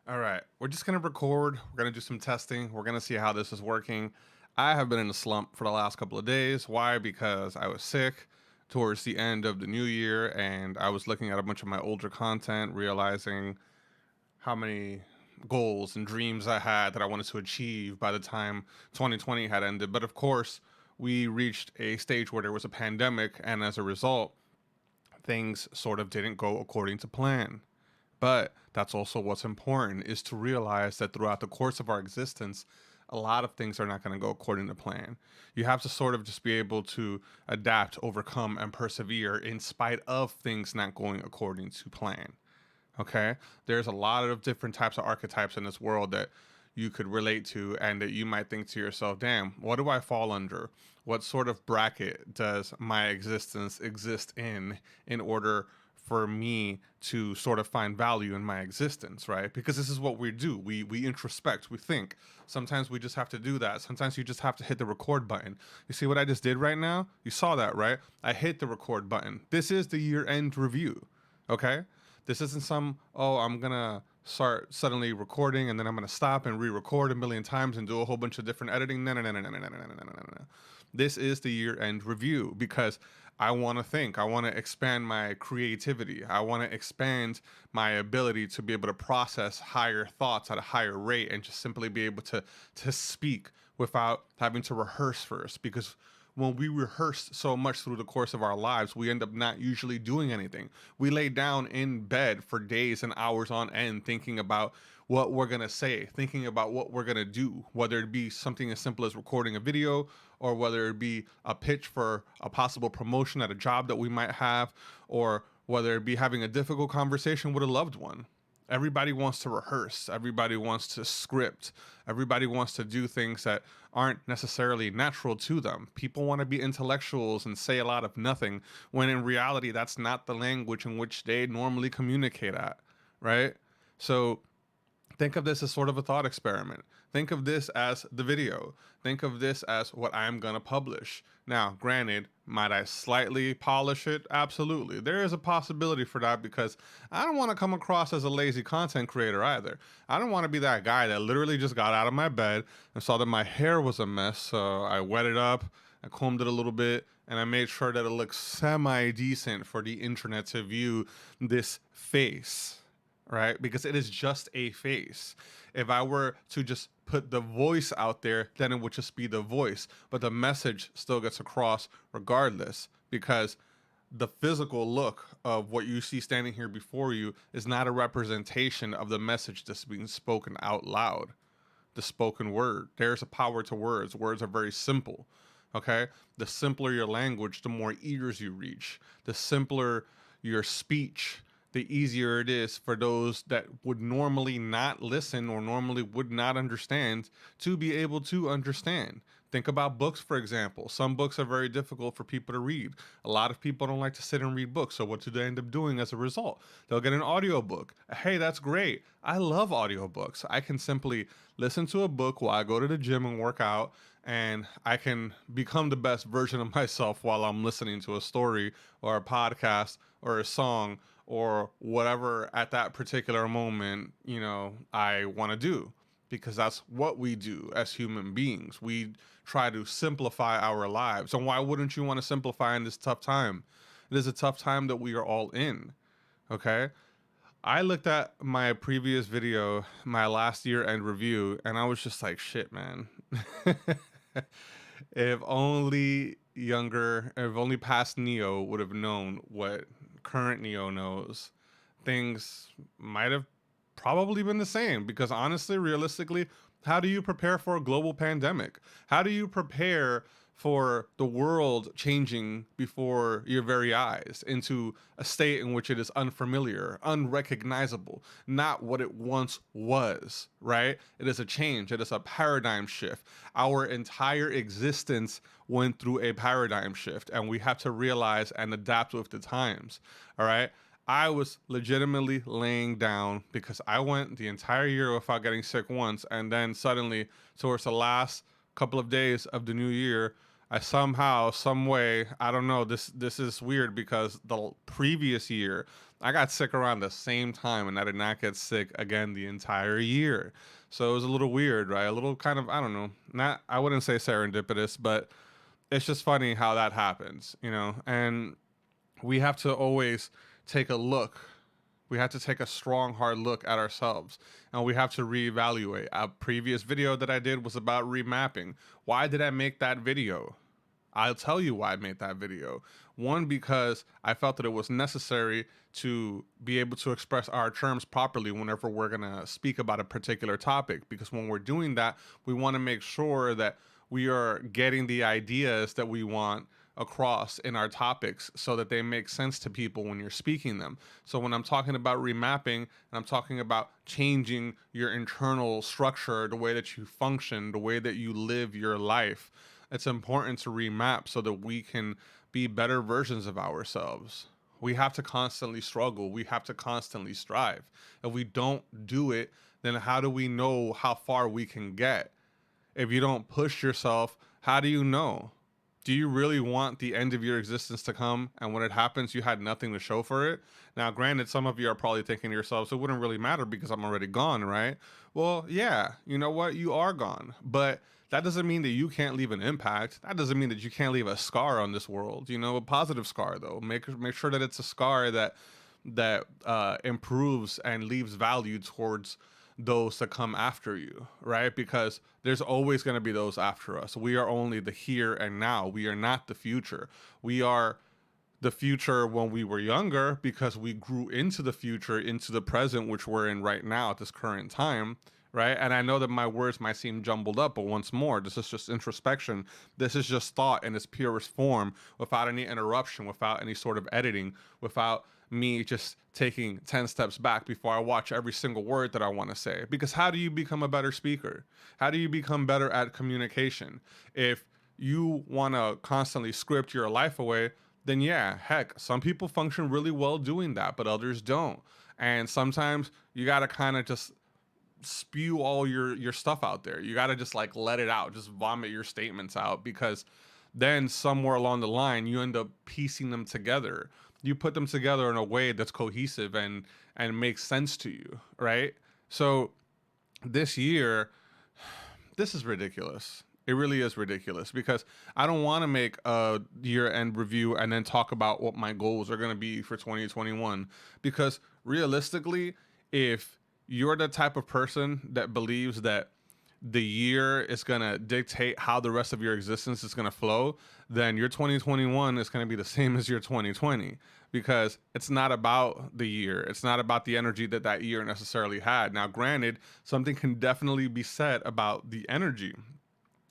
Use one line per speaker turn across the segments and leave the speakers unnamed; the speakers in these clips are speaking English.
All right, we're just gonna record. We're gonna do some testing. We're gonna see how this is working. I have been in a slump for the last couple of days. Why? Because I was sick towards the end of the new year and I was looking at a bunch of my older content, realizing how many goals and dreams I had that I wanted to achieve by the time 2020 had ended. But of course, we reached a stage where there was a pandemic, and as a result, things sort of didn't go according to plan. But that's also what's important is to realize that throughout the course of our existence, a lot of things are not going to go according to plan. You have to sort of just be able to adapt, overcome, and persevere in spite of things not going according to plan. Okay? There's a lot of different types of archetypes in this world that you could relate to, and that you might think to yourself, damn, what do I fall under? What sort of bracket does my existence exist in order for me to sort of find value in my existence, right? Because this is what we do. We introspect, we think. Sometimes we just have to do that. Sometimes you just have to hit the record button. You see what I just did right now? You saw that, right? I hit the record button. This is the year-end review. Okay? This isn't some, oh, I'm gonna start suddenly recording and then I'm gonna stop and re-record a million times and do a whole bunch of different editing. No, no, no, no, no, no, no, no, no, no, no. This is the year-end review because I want to think. I want to expand my creativity. I want to expand my ability to be able to process higher thoughts at a higher rate and just simply be able to speak without having to rehearse first. Because when we rehearse so much through the course of our lives, we end up not usually doing anything. We lay down in bed for days and hours on end thinking about what we're going to say, thinking about what we're going to do, whether it be something as simple as recording a video or whether it be a pitch for a possible promotion at a job that we might have, or whether it be having a difficult conversation with a loved one. Everybody wants to rehearse. Everybody wants to script. Everybody wants to do things that aren't necessarily natural to them. People want to be intellectuals and say a lot of nothing, when in reality, that's not the language in which they normally communicate at, right? So think of this as sort of a thought experiment. Think of this as the video. Think of this as what I'm going to publish. Now, granted, might I slightly polish it? Absolutely. There is a possibility for that because I don't want to come across as a lazy content creator either. I don't want to be that guy that literally just got out of my bed and saw that my hair was a mess, so I wet it up, I combed it a little bit, and I made sure that it looks semi decent for the internet to view this face, right? Because it is just a face. If I were to just put the voice out there, then it would just be the voice. But the message still gets across regardless, because the physical look of what you see standing here before you is not a representation of the message that's being spoken out loud. The spoken word. There's a power to words. Words are very simple. Okay? The simpler your language, the more ears you reach. The simpler your speech, the easier it is for those that would normally not listen or normally would not understand to be able to understand. Think about books, for example. Some books are very difficult for people to read. A lot of people don't like to sit and read books. So what do they end up doing as a result? They'll get an audiobook. Hey, that's great. I love audiobooks. I can simply listen to a book while I go to the gym and work out, and I can become the best version of myself while I'm listening to a story or a podcast or a song or whatever at that particular moment, I want to do, because that's what we do as human beings. We try to simplify our lives. And why wouldn't you want to simplify in this tough time? It is a tough time that we are all in. Okay. I looked at my previous video, my last year end review, and I was just like, shit, man. If only past Neo would have known what current Neo knows, things might have probably been the same. Because honestly, realistically, how do you prepare for a global pandemic? How do you prepare for the world changing before your very eyes into a state in which it is unfamiliar, unrecognizable, not what it once was, right? It is a change, it is a paradigm shift. Our entire existence went through a paradigm shift, and we have to realize and adapt with the times, all right? I was legitimately laying down because I went the entire year without getting sick once, and then suddenly, towards the last couple of days of the new year, I somehow, some way, I don't know. This is weird because the previous year I got sick around the same time, and I did not get sick again the entire year. So it was a little weird, right? A little kind of, I don't know, not, I wouldn't say serendipitous, but it's just funny how that happens, you know? And we have to always take a look. We have to take a strong, hard look at ourselves, and we have to reevaluate. A previous video that I did was about remapping. Why did I make that video? I'll tell you why I made that video. One, because I felt that it was necessary to be able to express our terms properly whenever we're going to speak about a particular topic. Because when we're doing that, we want to make sure that we are getting the ideas that we want across in our topics so that they make sense to people when you're speaking them. So when I'm talking about remapping and I'm talking about changing your internal structure, the way that you function, the way that you live your life, it's important to remap so that we can be better versions of ourselves. We have to constantly struggle. We have to constantly strive. If we don't do it, then how do we know how far we can get? If you don't push yourself, how do you know? Do you really want the end of your existence to come and when it happens you had nothing to show for it? Now granted, some of you are probably thinking to yourselves, it wouldn't really matter because I'm already gone, right? Well, yeah, you know what, you are gone, but that doesn't mean that you can't leave an impact. That doesn't mean that you can't leave a scar on this world, you know, a positive scar though. Make sure that it's a scar that improves and leaves value towards those that come after you, right? Because there's always going to be those after us. We are only the here and now. We are not the future. We are the future when we were younger because we grew into the future, into the present, which we're in right now at this current time, right? And I know that my words might seem jumbled up, but once more, this is just introspection. This is just thought in its purest form, without any interruption, without any sort of editing, without me just taking 10 steps back before I watch every single word that I want to say. Because how do you become a better speaker? How do you become better at communication? If you want to constantly script your life away, then yeah, heck, some people function really well doing that, but others don't. And sometimes you got to kind of just spew all your stuff out there. You got to just like let it out, just vomit your statements out, because then somewhere along the line you end up piecing them together. You put them together in a way that's cohesive and makes sense to you, right? So this year, this is ridiculous. It really is ridiculous because I don't want to make a year-end review and then talk about what my goals are going to be for 2021, because realistically, if you're the type of person that believes that the year is going to dictate how the rest of your existence is going to flow, then your 2021 is going to be the same as your 2020, because it's not about the year. It's not about the energy that that year necessarily had. Now, granted, something can definitely be said about the energy,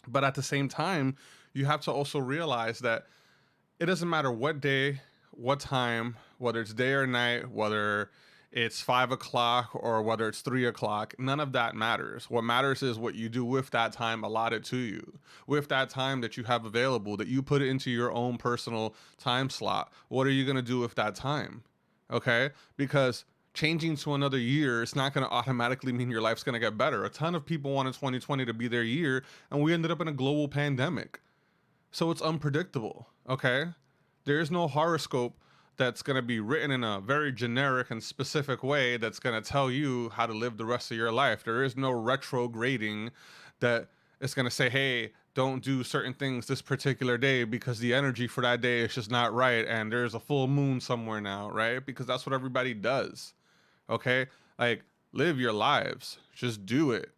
but at the same time, you have to also realize that it doesn't matter what day, what time, whether it's day or night, whether it's 5 o'clock or whether it's 3 o'clock, none of that matters. What matters is what you do with that time allotted to you, with that time that you have available, that you put it into your own personal time slot. What are you going to do with that time? Okay? Because changing to another year, it's not going to automatically mean your life's going to get better. A ton of people wanted 2020 to be their year, and we ended up in a global pandemic. So it's unpredictable, okay? There is no horoscope that's going to be written in a very generic and specific way that's going to tell you how to live the rest of your life. There is no retrograding that is going to say, hey, don't do certain things this particular day because the energy for that day is just not right and there's a full moon somewhere now, right? Because that's what everybody does, okay? Like, live your lives. Just do it.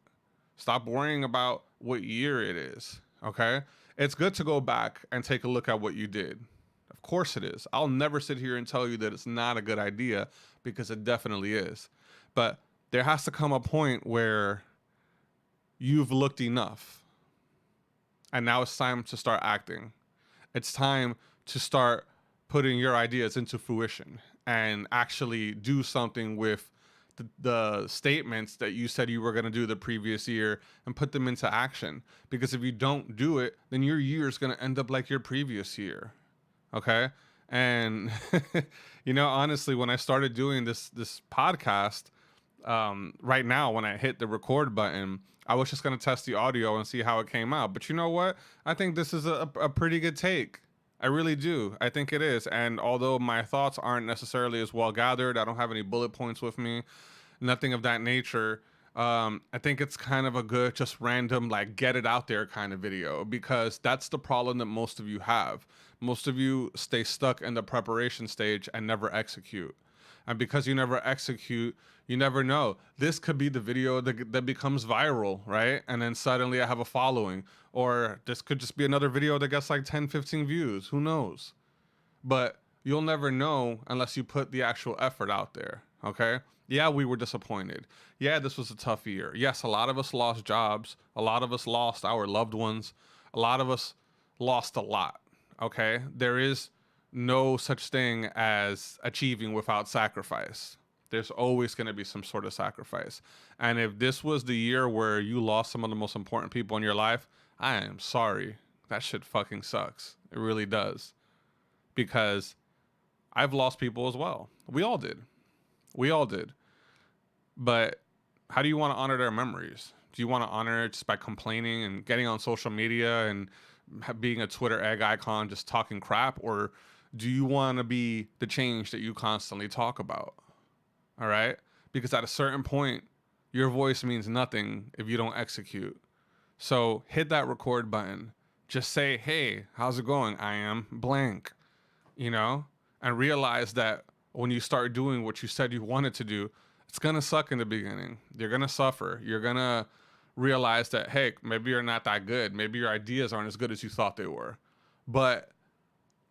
Stop worrying about what year it is, okay? It's good to go back and take a look at what you did. Of course it is. I'll never sit here and tell you that it's not a good idea, because it definitely is. But there has to come a point where you've looked enough. And now it's time to start acting. It's time to start putting your ideas into fruition and actually do something with the statements that you said you were going to do the previous year, and put them into action. Because if you don't do it, then your year is going to end up like your previous year. Okay. And, you know, honestly, when I started doing this podcast, right now, when I hit the record button, I was just going to test the audio and see how it came out. But you know what? I think this is a pretty good take. I really do. I think it is. And although my thoughts aren't necessarily as well gathered, I don't have any bullet points with me, nothing of that nature. I think it's kind of a good, just random, like, get it out there kind of video, because that's the problem that most of you have. Most of you stay stuck in the preparation stage and never execute. And because you never execute, you never know. This could be the video that becomes viral, right? And then suddenly I have a following. Or this could just be another video that gets like 10, 15 views. Who knows? But you'll never know unless you put the actual effort out there. Okay. Yeah, we were disappointed. Yeah, this was a tough year. Yes, a lot of us lost jobs. A lot of us lost our loved ones. A lot of us lost a lot. Okay. There is no such thing as achieving without sacrifice. There's always going to be some sort of sacrifice. And if this was the year where you lost some of the most important people in your life, I am sorry. That shit fucking sucks. It really does. Because I've lost people as well. We all did. We all did. But how do you want to honor their memories? Do you want to honor it just by complaining and getting on social media and being a Twitter egg icon, just talking crap? Or do you want to be the change that you constantly talk about? All right? Because at a certain point, your voice means nothing if you don't execute. So hit that record button. Just say, hey, how's it going? I am blank, you know? And realize that when you start doing what you said you wanted to do, it's going to suck in the beginning. You're going to suffer. You're going to realize that, hey, maybe you're not that good. Maybe your ideas aren't as good as you thought they were. But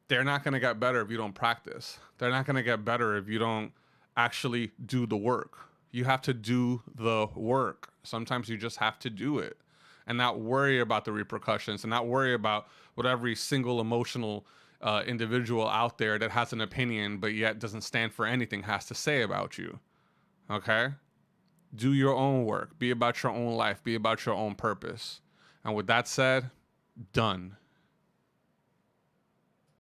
they're not going to get better if you don't practice. They're not going to get better if you don't actually do the work. You have to do the work. Sometimes you just have to do it and not worry about the repercussions and not worry about what every single emotional individual out there that has an opinion but yet doesn't stand for anything has to say about you. Okay? Do your own work. Be about your own life. Be about your own purpose. And with that said, done.